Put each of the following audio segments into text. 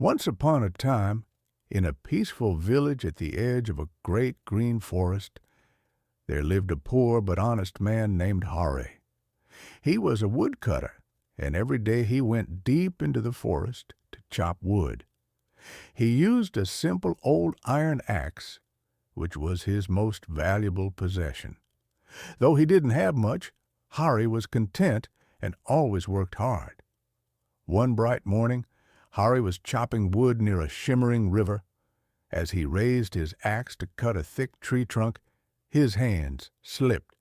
Once upon a time, in a peaceful village at the edge of a great green forest, there lived a poor but honest man named Hari. He was a woodcutter, and every day he went deep into the forest to chop wood. He used a simple old iron axe, which was his most valuable possession. Though he didn't have much, Hari was content and always worked hard. One bright morning, Hari was chopping wood near a shimmering river. As he raised his axe to cut a thick tree trunk, his hands slipped.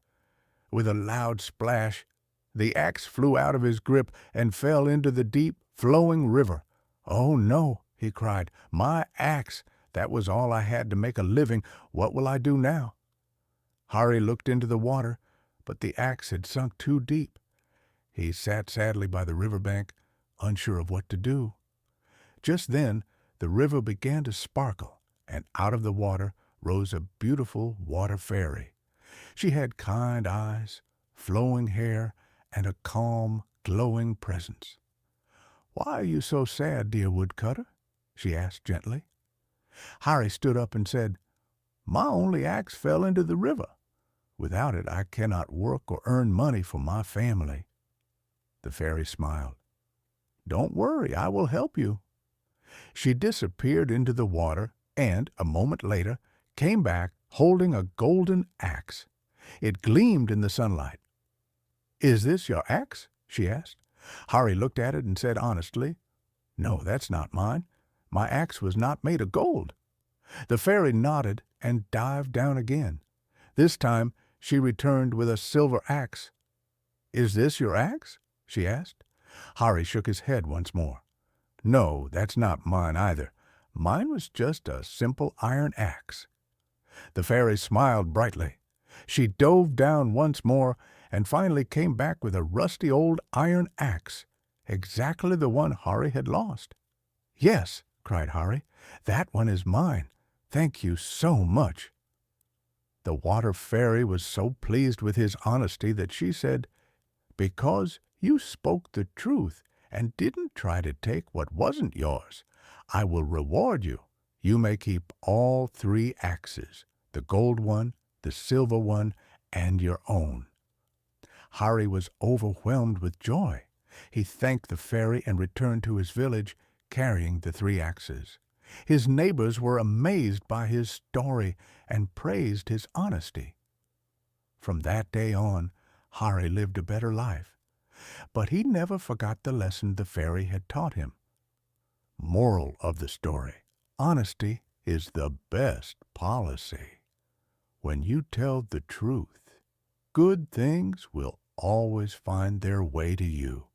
With a loud splash, the axe flew out of his grip and fell into the deep, flowing river. "Oh, no," he cried, "my axe! That was all I had to make a living. What will I do now?" Hari looked into the water, but the axe had sunk too deep. He sat sadly by the riverbank, unsure of what to do. Just then the river began to sparkle, and out of the water rose a beautiful water fairy. She had kind eyes, flowing hair, and a calm, glowing presence. "Why are you so sad, dear woodcutter?" she asked gently. Hari stood up and said, "My only axe fell into the river. Without it I cannot work or earn money for my family." The fairy smiled. "Don't worry, I will help you." She disappeared into the water and, a moment later, came back holding a golden axe. It gleamed in the sunlight. "Is this your axe?" she asked. Hari looked at it and said honestly, "No, that's not mine. My axe was not made of gold." The fairy nodded and dived down again. This time she returned with a silver axe. "Is this your axe?" she asked. Hari shook his head once more. "No, that's not mine either. Mine was just a simple iron axe." The fairy smiled brightly. She dove down once more and finally came back with a rusty old iron axe, exactly the one Hari had lost. "Yes," cried Hari, "that one is mine. Thank you so much." The water fairy was so pleased with his honesty that she said, "Because you spoke the truth and didn't try to take what wasn't yours, I will reward you. You may keep all 3 axes, the gold one, the silver one, and your own." Hari was overwhelmed with joy. He thanked the fairy and returned to his village, carrying the 3 axes. His neighbors were amazed by his story and praised his honesty. From that day on, Hari lived a better life. But he never forgot the lesson the fairy had taught him. Moral of the story: honesty is the best policy. When you tell the truth, good things will always find their way to you.